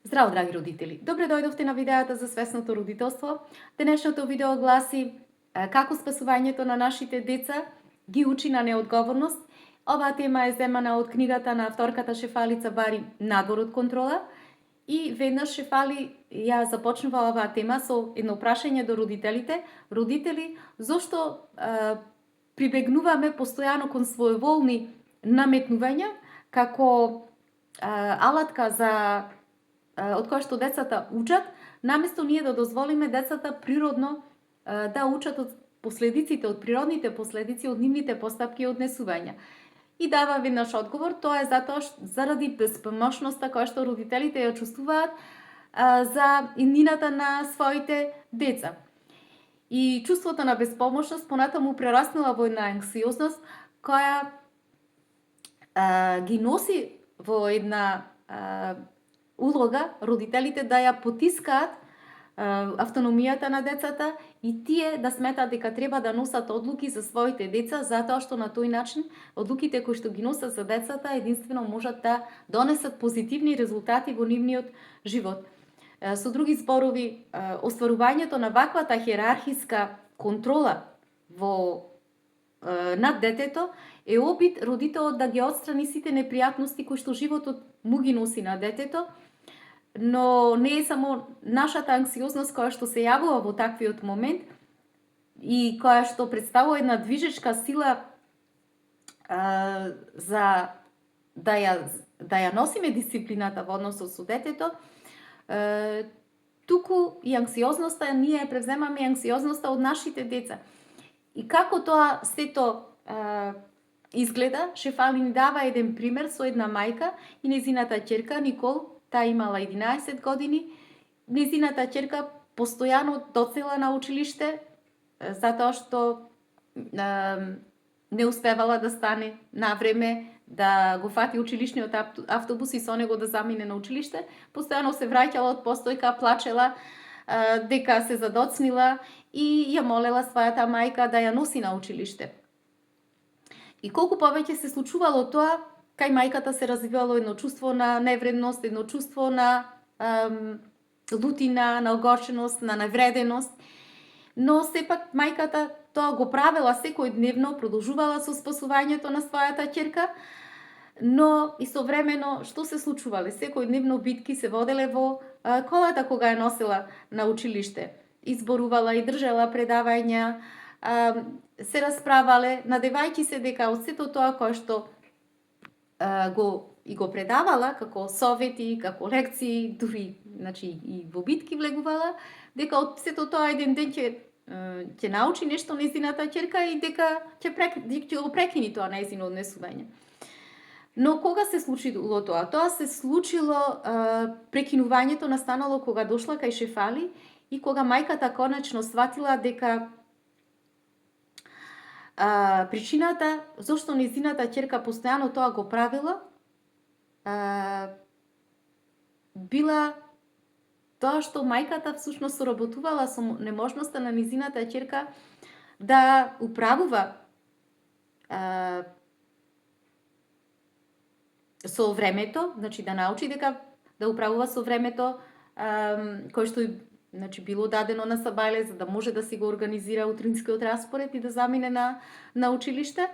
Здраво, драги родители! Добре дојдовте на видеото за свесното родителство. Денешното видео гласи како спасувањето на нашите деца ги учи на неодговорност. Оваа тема е земана од книгата на авторката Шефалица Бари "Надвор од контрола". И веднаш Шефали ја започнува оваа тема со едно прашање до родителите. Родители, зошто прибегнуваме постојано кон своеволни наметнувања како алатка за од која што децата учат, наместо ние да дозволиме децата природно да учат од последиците, од природните последици, од нивните постапки и однесувања. И дава веднаш одговор, тоа е затоа заради безпомошноста која што родителите ја чувствуваат за иднината на своите деца. И чувството на безпомошност понатаму прераснала во една анксиозност која ги носи во една улога родителите да ја потискаат автономијата на децата и тие да сметаат дека треба да носат одлуки за своите деца, затоа што на тој начин одлуките кои што ги носат за децата единствено можат да донесат позитивни резултати во нивниот живот. Со други зборови, остварувањето на ваквата хиерархиска контрола над детето е обид родителот да ги отстрани сите непријатности кои што животот му ги носи на детето, но не е само нашата анксиозност која што се јавува во таквиот момент и која што представува една движечка сила за да ја носиме дисциплината во односот со детето, туку и анксиозноста, ние ја превземаме анксиозноста од нашите деца. И како тоа сето изгледа, Шефали ни дава еден пример со една мајка и нејзината ќерка Никол. Таа имала 11 години. Нејзината ќерка постојано доцела на училиште затоа што не успевала да стане на време, да го фати училишниот автобус и со него да замине на училиште. Постојано се враќала од постојка, плачела дека се задоцнила и ја молела својата мајка да ја носи на училиште. И колку повеќе се случувало тоа, кај мајката се развивало едно чувство на невредност, едно чувство на лутина, на огорченост, на невреденост. Но сепак мајката тоа го правела секојдневно, продолжувала со спасувањето на својата ќерка, но истовремено што се случувале? Секојдневно битки се воделе во колата кога ја носела на училиште. Изборувала и држала предавања, се расправале, надевајќи се дека од сето тоа кое што го предавала како совети, како лекции, дури и во битки влегувала, дека од сето тоа еден ден ќе научи нешто нејзината ќерка и дека ќе го прекини тоа нејзино однесување. Но кога се случило тоа? Тоа се случило, прекинувањето настанало кога дошла кај Шефали и кога мајката конечно сватила дека причината зошто нејзината ќерка постојано тоа го правила била тоа што мајката всушност соработувала со неможноста на нејзината ќерка да управува со времето, да научи дека да управува со времето кое што било дадено на Сабајле за да може да си го организира утринскиот распоред и да замине на училиште.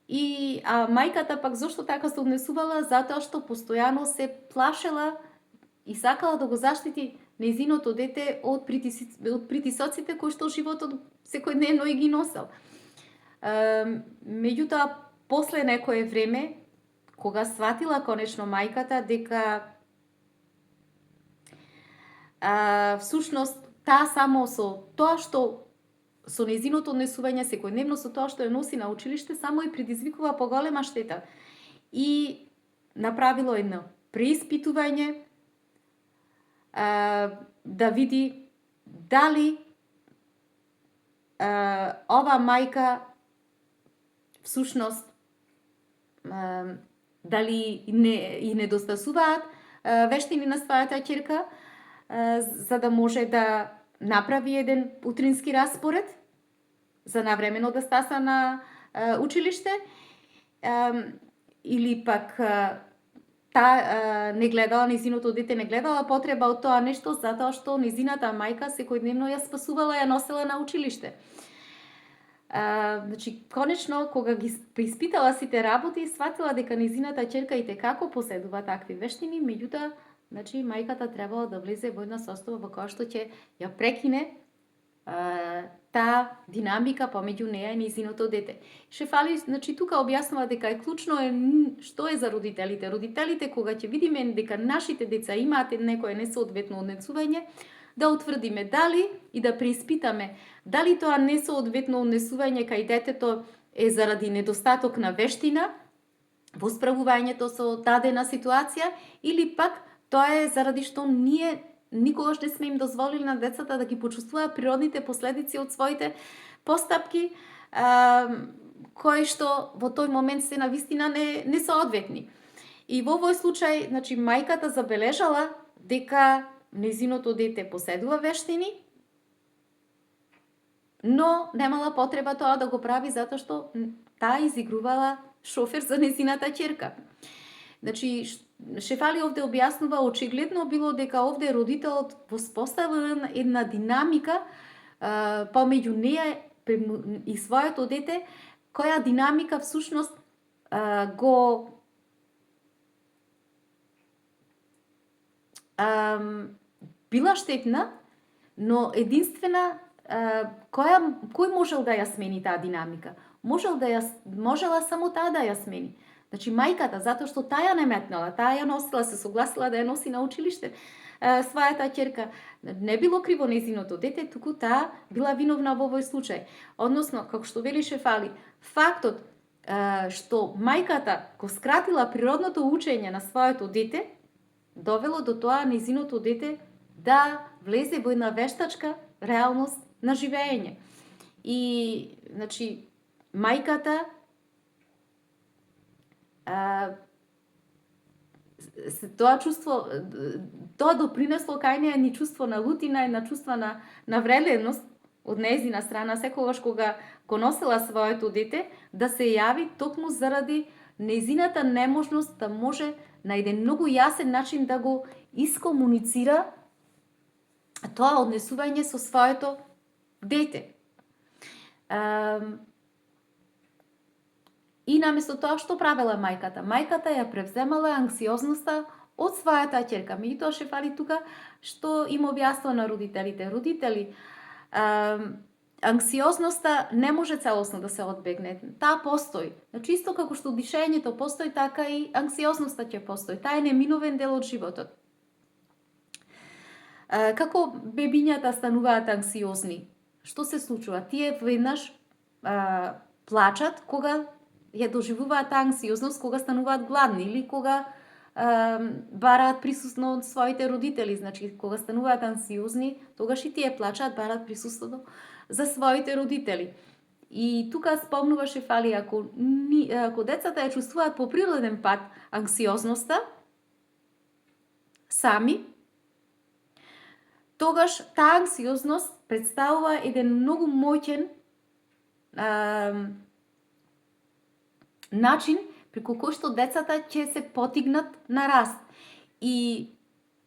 И мајката пак зошто така се однесувала? Затоа што постојано се плашела и сакала да го заштити нејзиното дете од притисоците кои што животот секојдневно и ги носел. Меѓутоа, после некое време, кога сватила конечно мајката дека всушност таа само со тоа што со нејзиното однесување секојдневно со тоа што ја носи на училиште само и предизвикува поголема штета. И направило едно преиспитување да види дали ова мајка всушност дали и недостасуваат вештини на својата ќерка за да може да направи еден утрински распоред, за навремено да стаса на училиште, или пак не гледала, незиното дете не гледала потреба од тоа нешто, затоа што незината мајка секојдневно ја спасувала, ја носела на училиште. Значи, конечно, кога ги приспитала сите работи, сватила дека незината ќерка и како поседува такви вештини, меѓутоа, значи, мајката требала да влезе во една состојба во која што ќе ја прекине таа динамика помеѓу неа и незиното дете. Шефали, значи, тука објаснува дека е клучно што е за родителите. Родителите, кога ќе видиме дека нашите деца имаат некое несоодветно однесување, да утврдиме дали и да преиспитаме дали тоа несоодветно однесување кај детето е заради недостаток на вештина во справувањето со дадена ситуација или пак тоа е заради што ние никогаш не сме им дозволили на децата да ги почувствуваат природните последици од своите постапки, кои што во тој момент се навистина не соодветни. И во овој случај, значи, мајката забележала дека незиното дете поседува вештини, но немала потреба тоа да го прави затоа што таа изигрувала шофер за незината ќерка. Значи, Шефали овде објаснува, очигледно било дека овде родителот воспоставил една динамика помеѓу неа и своето дете, која динамика всушност го била штетна, но единствена кој можел да ја смени таа динамика? Можела само таа да ја смени. Значи, мајката, затоа што таа ја наметнала, таа ја носила, се согласила да ја носи на училиште својата ќерка. Не било криво незиното дете, туку таа била виновна во овој случај. Односно, како што вели Шефали, фактот што мајката го скратила природното учење на своето дете, довело до тоа незиното дете да влезе во една вештачка реалност на живење. И, значи, мајката тоа чувство, тоа допринесло кај неа ни чувство на лутина и на чувство на вредност од нејзина страна, секогаш кога го носела своето дете, да се јави токму заради нејзината неможност да може на еден многу јасен начин да го искомуницира тоа однесување со своето дете. И наместо тоа што правела мајката? Мајката ја превземала анксиозноста од својата ќерка. Меѓутоа Шефали тука што им објаснува на родителите. Родители, анксиозноста не може целосно да се одбегне. Таа постои. Значи, исто како што дишењето постои, така и анксиозноста ќе постои. Таа е неминовен дел од животот. Како бебињата стануваат анксиозни? Што се случува? Тие веднаш плачат кога ја доживуваат анксиозност, кога стануваат гладни или кога бараат присуство од своите родители. Значи, кога стануваат анксиозни, тогаш и тие плачат, бараат присуството за своите родители. И тука спомнува Шефали, ако децата ја чувствуваат по природен пат анксиозноста сами, тогаш таа анксиозност представува еден многу моќен начин преку кој што децата ќе се потигнат на раст. И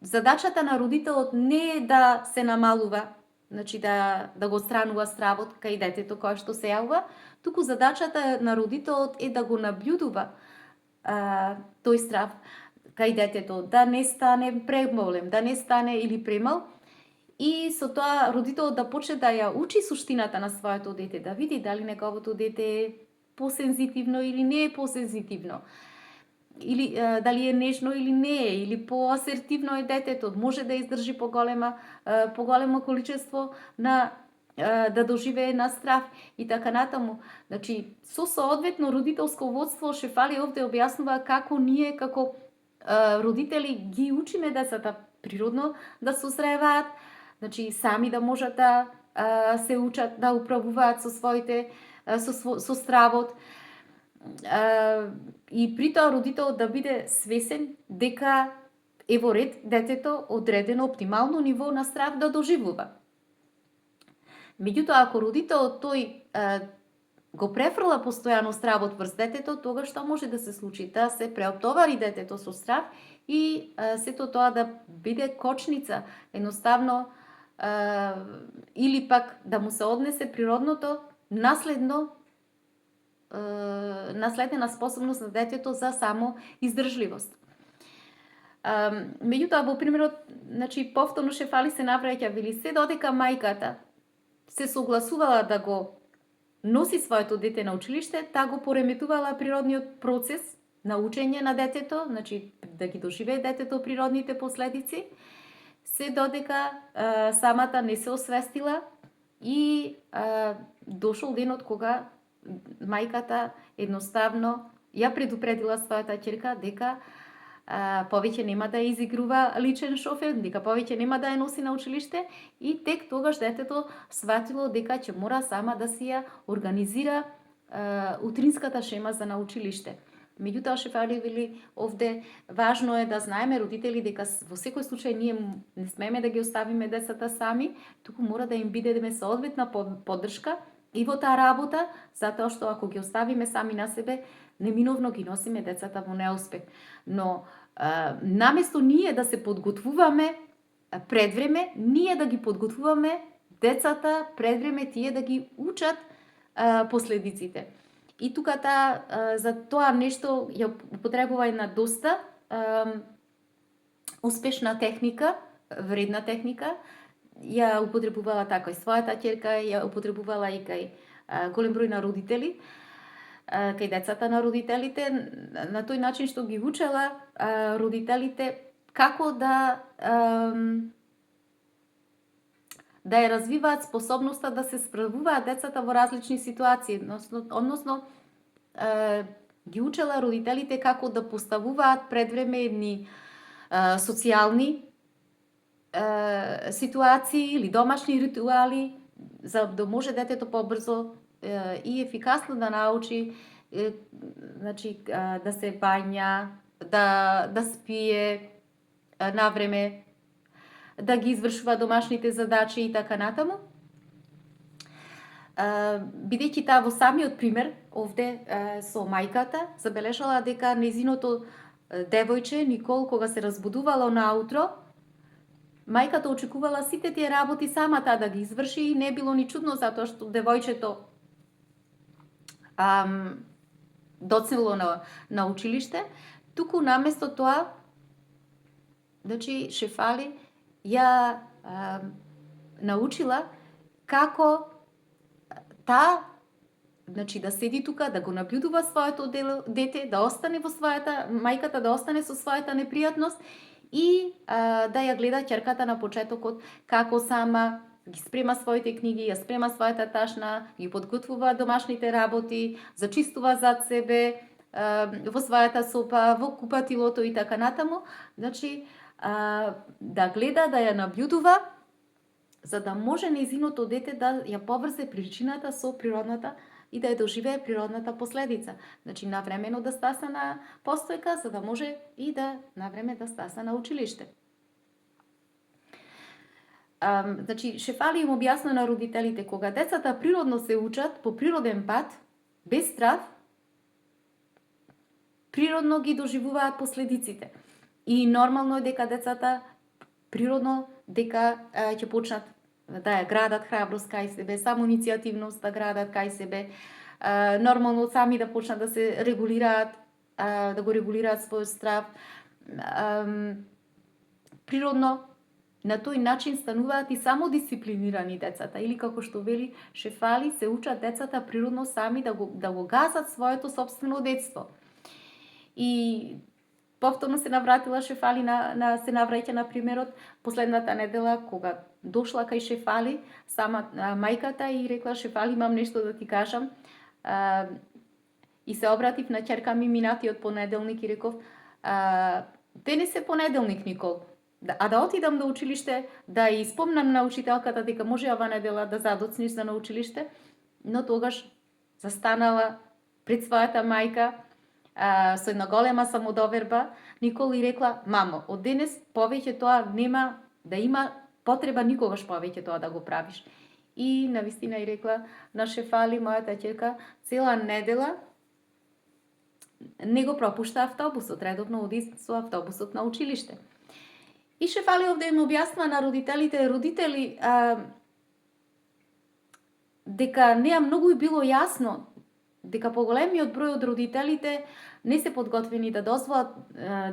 задачата на родителот не е да се намалува, значи да го отстранува стравот кај детето кое што се јавува, туку задачата на родителот е да го набљудува тој страв кај детето, да не стане премолем, да не стане или премал, и со тоа родителот да почне да ја учи суштината на своето дете, да види дали неговото дете е посензитивно или не е посензитивно, или дали е нежно или не е, или поасертивно е детето, може да издржи поголемо количество на да доживее на страв и така натаму. Значи, со соодветно родителско водство Шефали овде објаснува како ние како родители ги учиме децата природно да созреваат, значи сами да можат да се учат да управуваат со своите со стравот, и при тоа родителот да биде свесен дека е во ред детето одредено оптимално ниво на страв да доживува. Меѓутоа, ако родителот тој го префрла постојано стравот врз детето, тогаш што може да се случи? Да се преоптовари детето со страв и сето тоа да биде кочница, едноставно или пак да му се однесе природното наследена способност на детето за само издржливост. Меѓутоа во примерот, значи повторно Шефали се навраќа, вели се додека мајката се согласувала да го носи своето дете на училиште, та го пореметувала природниот процес на учење на детето, значи да ги доживее детето природните последици, се додека самата не се освестила и дошол денот кога мајката едноставно ја предупредила својата ќерка дека повеќе нема да изигрува личен шофер, дека повеќе нема да ја носи на училиште и тек тогаш детето сватило дека ќе мора сама да си ја организира утринската шема за на училиште. Меѓутоа Шефали вели овде важно е да знаеме родители дека во секој случај ние не смееме да ги оставиме децата сами, туку мора да им бидеме соодветна поддршка и во таа работа, затоа што ако ги оставиме сами на себе, неминовно ги носиме децата во неуспех. Но наместо ние да се подготвуваме пред време, ние да ги подготвуваме децата пред време, тие да ги учат последиците. И тука за тоа нешто ја употребува една доста успешна техника, вредна техника. Ја употребувала така и својата ќерка, ја употребувала и кај голем број на родители, кај децата на родителите, на тој начин што ги учела родителите како да ја развиваат способноста да се справуваат децата во различни ситуации, односно ги учела родителите како да поставуваат пред време едни социјални ситуации или домашни ритуали, за да може детето побрзо и ефикасно да научи, значи да се бања, да спие на време, да ги извршува домашните задачи и така натаму. Бидејќи таа во самиот пример овде со мајката забележала дека незиното девојче Никол кога се разбудувало наутро, мајката очекувала сите тие работи сама таа да ги изврши и не било ни чудно затоа што девојчето доцнело на училиште, туку наместо тоа, значи Шефали ја научила како таа, значи да седи тука, да го наблюдува своето дете, да остане во својата, мајката да остане со својата непријатност и да ја гледа ќерката на почетокот како сама ги спрема своите книги, ја спрема својата ташна, ги подготвува домашните работи, зачистува зад себе, во својата сопа, во купатилото и така натаму. Значи, да гледа, да ја наблюдува, за да може нејзиното дете да ја поврзе причината со природната и да ја доживее природната последица. Значи, навремено да стаса на постојка, за да може и да навреме да стаса на училиште. Значи, Шефали им објасна на родителите, кога децата природно се учат по природен пат, без страв, природно ги доживуваат последиците. И нормално е дека децата природно дека ќе почнат да ја градат храброст кај себе, само иницијативност да градат кај себе, нормално сами да почнат да се регулираат, да го регулираат својот страв. Природно на тој начин стануваат и само дисциплинирани децата, или како што вели Шефали, се учат децата природно сами да го газат своето собствено детство. И повторно се навратила Шефали се навраќа на примерот последната недела кога дошла кај Шефали сама мајката и рекла: Шефали, имам нешто да ти кажам. И се обратив на ќерка ми минатиот понеделник и реков: денес е понеделник, Никол, а да отидам до училиште, да ја испомнам на учителката дека може ова недела да задоцниш за на училиште, но тогаш застанала пред својата мајка со една голема самодоверба, Никол и рекла: мамо, од денес повеќе тоа нема да има потреба никогаш повеќе тоа да го правиш. и навистина и рекла на Шефали, мојата ќерка, цела недела не го пропушта автобусот, редовно оди со автобусот на училиште. И Шефали овде им објаснува на родители, дека неа многу било јасно дека поголемиот број од родителите не се подготвени да дозволат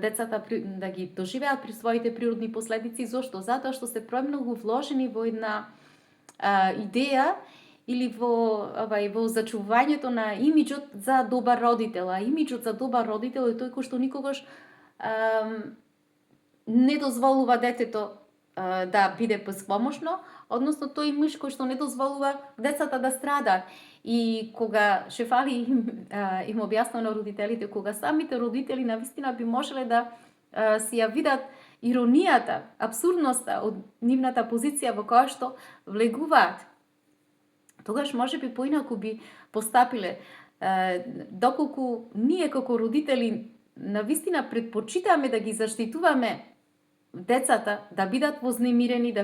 децата да ги доживеат при своите природни последици. Зошто? Затоа што се премногу вложени во една идеја или во зачувањето на имиџот за добар родител. А имиџот за добар родител е тој кој што никогаш не дозволува детето да биде безпомошно, односно тој имидж кој што не дозволува децата да страдаат. И кога Шефали им објаснува на родителите, кога самите родители навистина би можеле да си ја видат иронијата, абсурдноста од нивната позиција во која што влегуваат, тогаш може би поинаку би постапиле. Доколку ние како родители навистина предпочитаме да ги заштитуваме децата, да бидат вознемирени, да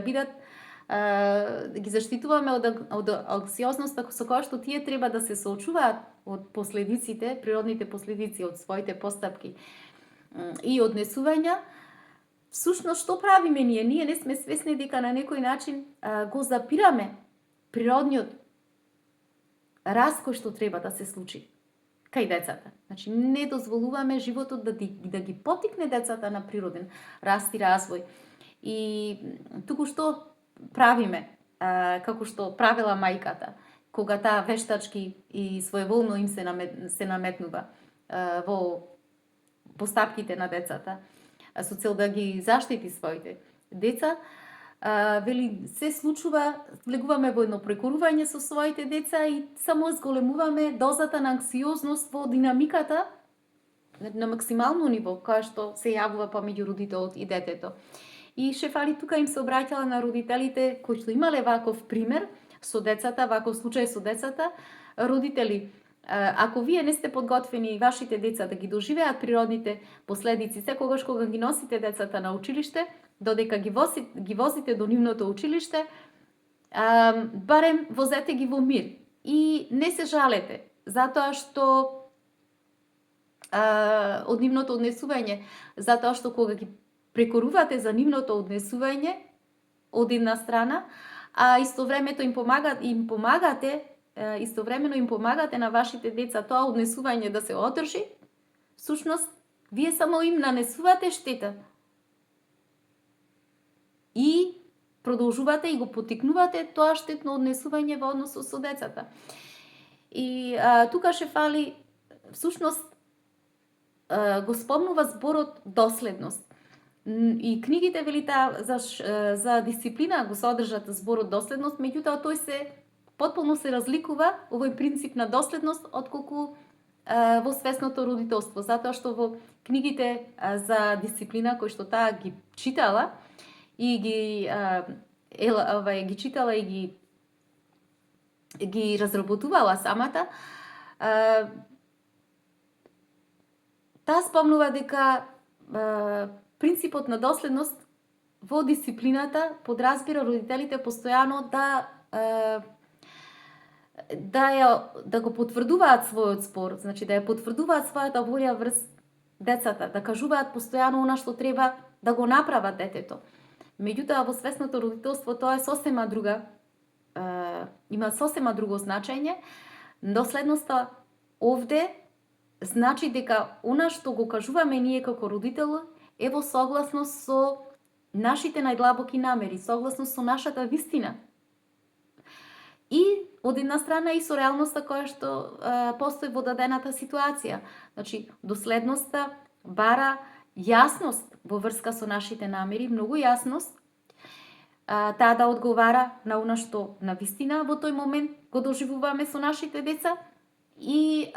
ги заштитуваме од анксиозноста со која што тие треба да се соочуваат од последиците, природните последици од своите постапки и однесувања. Всушност, што правиме ние? Ние не сме свесни дека на некој начин го запираме природниот раст кој што треба да се случи кај децата. Значи, не дозволуваме животот да ги потикне децата на природен раст и развој. И туку што правиме, како што правила мајката, кога таа вештачки и своеволно им се наметнува во постапките на децата, со цел да ги заштити своите деца, вели, се случува, влегуваме во едно прекорување со своите деца и само зголемуваме дозата на анксиозност во динамиката на максимално ниво, која што се јавува помеѓу родителот и детето. И Шефали тука им се обраќала на родителите кои што имале ваков пример со децата, ваков случај со децата. Родители, ако вие не сте подготвени вашите деца да ги доживеат природните последици секогаш кога ги носите децата на училиште, додека ги возите до нивното училиште, барем возете ги во мир и не се жалете, затоа што од нивното однесување, затоа што кога ги прекорувате за нивното однесување од една страна, а истовремено им помагате на вашите деца тоа однесување да се одржи, всушност вие само им нанесувате штета и продолжувате и го потикнувате тоа штетно однесување во односот со децата. И тука Шефали всушност го спомнува зборот доследност. И книгите вели за дисциплина го содржат зборот доследност, меѓутоа тој потполно се разликува овој принцип на доследност отколку во свесното родителство, затоа што во книгите за дисциплина кои што таа ги читала и ги читала и ги разработувала самата, таа спомнува дека принципот на доследност во дисциплината подразбира родителите постојано да го потврдуваат својот спор, значи да ја потврдуваат својата волја врз децата, да кажуваат постојано она што треба да го направат детето. Меѓутоа во свесното родителство тоа е сосема друга, има сосема друго значење. Доследноста овде значи дека она што го кажуваме ние како родител е во согласност со нашите најдлабоки намери, согласност со нашата вистина. И од една страна и со реалноста која што постои во дадената ситуација. Значи, доследноста бара јасност во врска со нашите намери, многу јасност, таа да одговара на она што на вистина во тој момент го доживуваме со нашите деца и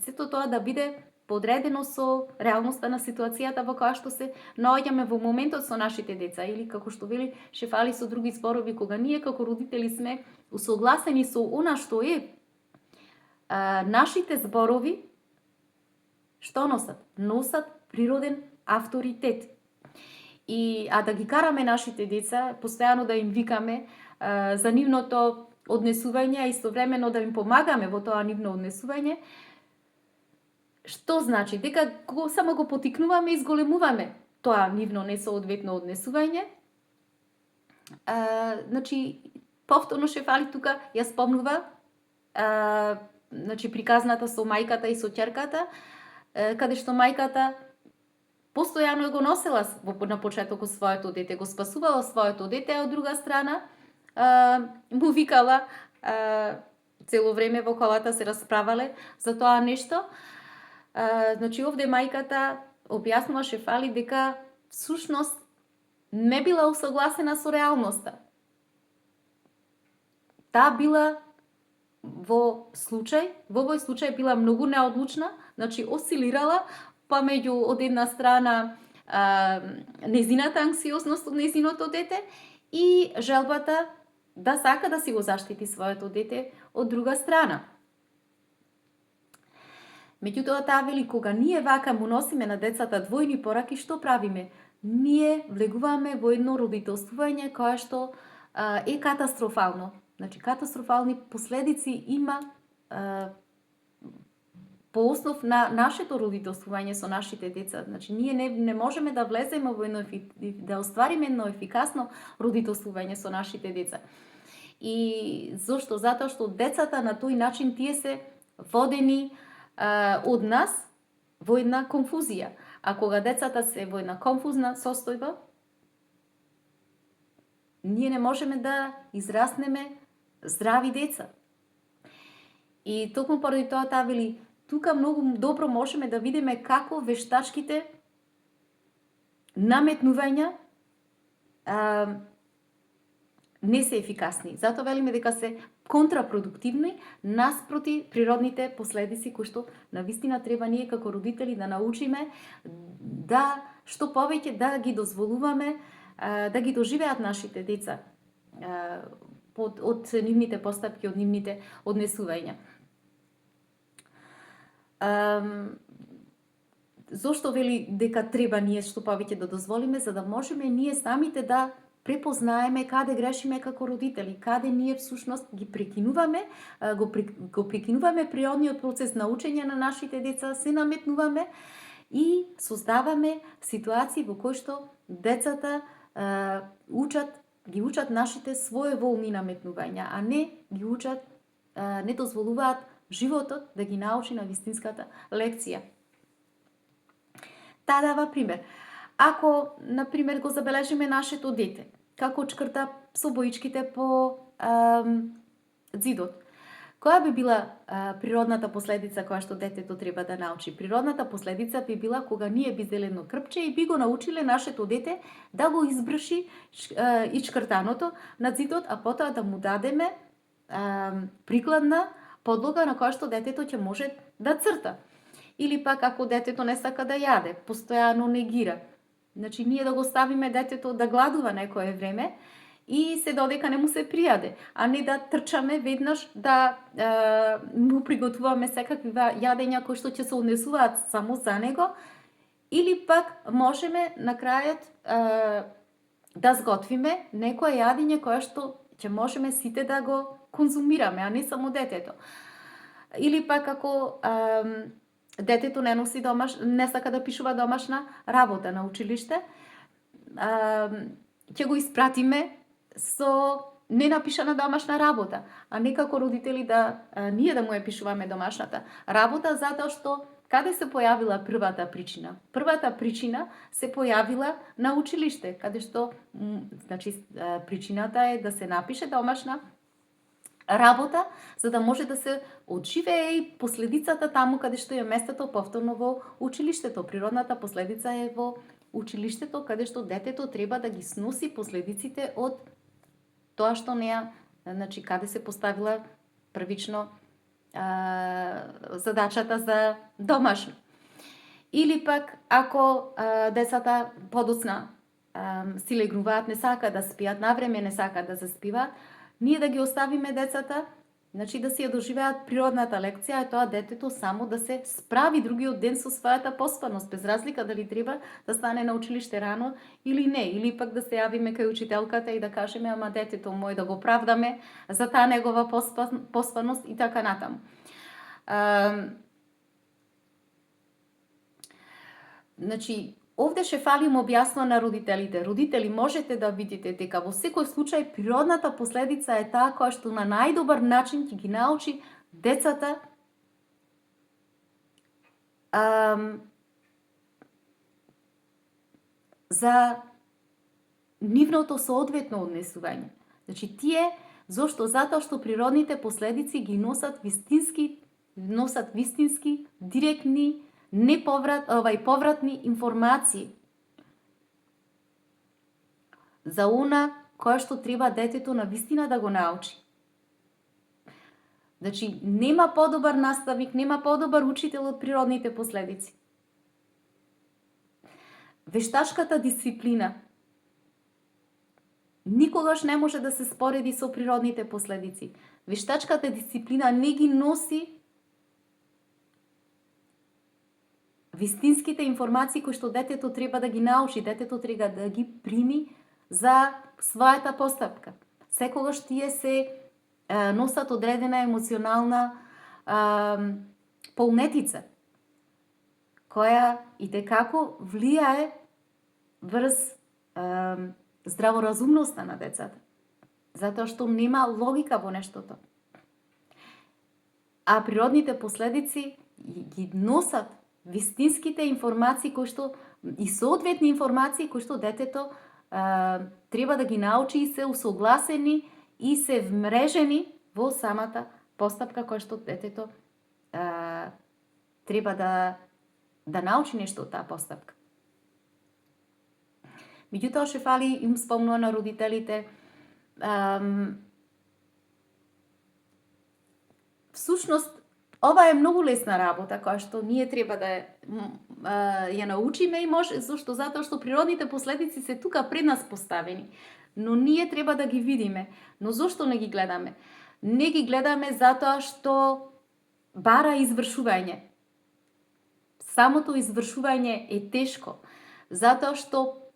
сето тоа да биде подредено со реалноста на ситуацијата во која што се наоѓаме во моментот со нашите деца, или како што вели Шефали со други зборови, кога ние како родители сме усогласени со она што е нашите зборови, што носат? Носат природен авторитет. И да ги караме нашите деца, постојано да им викаме за нивното однесување, а истовремено да им помагаме во тоа нивно однесување, што значи? Дека само го потикнуваме и зголемуваме тоа нивно несоодветно однесување. Значи, повторно Шефали тука ја спомнува значи, приказната со мајката и со ќерката, каде што мајката постојано го носела на почетокот своето дете, го спасувала своето дете, а од друга страна му викала цело време во колата, се расправале за тоа нешто. Значи, овде мајката објаснува Шефали дека всушност не била усогласена со реалноста. Таа била во овој случај била многу неодлучна, значи осцилирала помеѓу од една страна незината анксиозност од незиното дете и желбата да сака да си го заштити своето дете од друга страна. Меѓутоа таа вели, кога ние вака му носиме на децата двојни пораки, што правиме? Ние влегуваме во едно родителствување кое што е катастрофално. Значи, катастрофални последици има по основ на нашето родителствување со нашите деца. Значи, ние не можеме да влеземе во да оствариме едно ефикасно родителствување со нашите деца. И зошто? Затоа што децата на тој начин тие се водени од нас во една конфузија. А кога децата се во една конфузна состојба, ние не можеме да израснеме здрави деца. И токму поради тоа таа вели, тука многу добро можеме да видиме како вештачките наметнувања не се ефикасни. Затоа велиме дека се контрапродуктивни наспроти природните последици кои што навистина треба ние како родители да научиме да што повеќе да ги дозволуваме да ги доживеат нашите деца од нивните постапки, од нивните однесувања. Зошто вели дека треба ние што повеќе да дозволиме, за да можеме ние самите да препознаеме каде грешиме како родители, каде ние всушност ги прекинуваме, го прекинуваме природниот процес на учење на нашите деца, се наметнуваме и создаваме ситуации во кои што децата ги учат нашите своеволни наметнувања, а не ги учат, не дозволуваат животот да ги научи на вистинската лекција. Таа дава пример. Ако, например, го забележиме нашето дете, како чкрта со боичките по ѕидот, која би била природната последица која што детето треба да научи? Природната последица би била кога ние би зеле едно крпче и би го научиле нашето дете да го избрши ичкртаното на ѕидот, а потоа да му дадеме прикладна подлога на која што детето ќе може да црта. Или пак ако детето не сака да јаде, постојано негира. Значи ние да го ставиме детето да гладува некое време и се додека не му се пријаде, а не да трчаме веднаш да му приготвуваме секакви јадења кои што ќе се однесуваат само за него, или пак можеме на крајот да сготвиме некое јадење кое што ќе можеме сите да го конзумираме, а не само детето. Или пак ако детето не носи не сака да пишува домашна работа на училиште, ќе го испратиме со ненапишана домашна работа, а не како родители ние да му ја пишуваме домашната работа, затоа што каде се појавила првата причина? Првата причина се појавила на училиште, каде што значи причината е да се напише домашна работа, за да може да се одживее и последицата таму каде што е местото повторно во училиштето. Природната последица е во училиштето, каде што детето треба да ги сноси последиците од тоа што значи каде се поставила првично задачата за домашно. Или пак ако децата подоцна си легнуваат, не сакаат да спијат, навреме не сакаат да заспиваат, ние да ги оставиме децата Значи да си ја доживеат природната лекција е тоа детето само да се справи другиот ден со својата поспаност, без разлика дали треба да стане на училиште рано или не, или пак да се јавиме кај учителката и да кажеме ама детето мој да го правдаме за таа негова поспаност и така натаму. Значи, овде ше фалим објаснува на родителите. Родители, можете да видите дека во секој случај природната последица е таа која што на најдобар начин ќе ги научи децата за нивното соодветно однесување. Значи, тие, зошто? Затоа што природните последици ги носат вистински, директни, повратни информации за она која што треба детето на вистина да го научи. Значи, нема подобар наставник, нема подобар учител од природните последици. Вештачката дисциплина никогаш не може да се спореди со природните последици. Вештачката дисциплина не ги носи вистинските информации кои што детето треба да ги научи, детето треба да ги прими за својата постапка. Секогаш тие се носат одредена емоционална полнетица, која и текако влијае врз здраворазумноста на децата, затоа што нема логика во нештото. А природните последици ги носат вистинските информации кои што и соодветни информации кои што детето треба да ги научи и се усогласени и се вмрежени во самата постапка која што детето треба да научи нешто од таа постапка. Меѓутоа ше фали им спомнува на родителите всушност ова е многу лесна работа која што ние треба да ја научиме и може, зашто? Затоа што природните последици се тука пред нас поставени, но ние треба да ги видиме. Но зошто не ги гледаме? Не ги гледаме затоа што бара извршување. Самото извршување е тешко, затоа што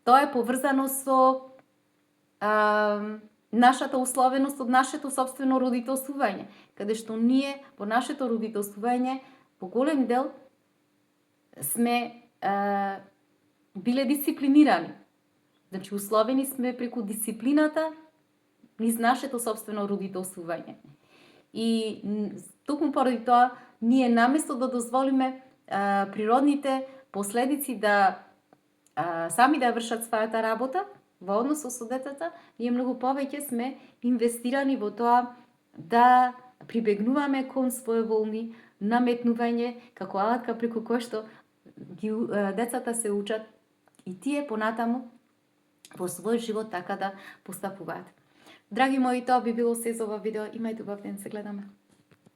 тоа е поврзано со нашата условеност од нашето собствено родителствување, каде што ние во нашето родителствување по голем дел сме биле дисциплинирани. Значи, условени сме преку дисциплината низ нашето собствено родителствување. И токму поради тоа, ние наместо да дозволиме природните последици да сами да вршат својата работа во односот со децата, ние многу повеќе сме инвестирани во тоа да прибегнуваме кон своеволни наметнување како алатка преку која што децата се учат и тие понатаму во свој живот така да постапуваат. Драги мои, тоа би било се за ова видео. Имајте убав ден, се гледаме.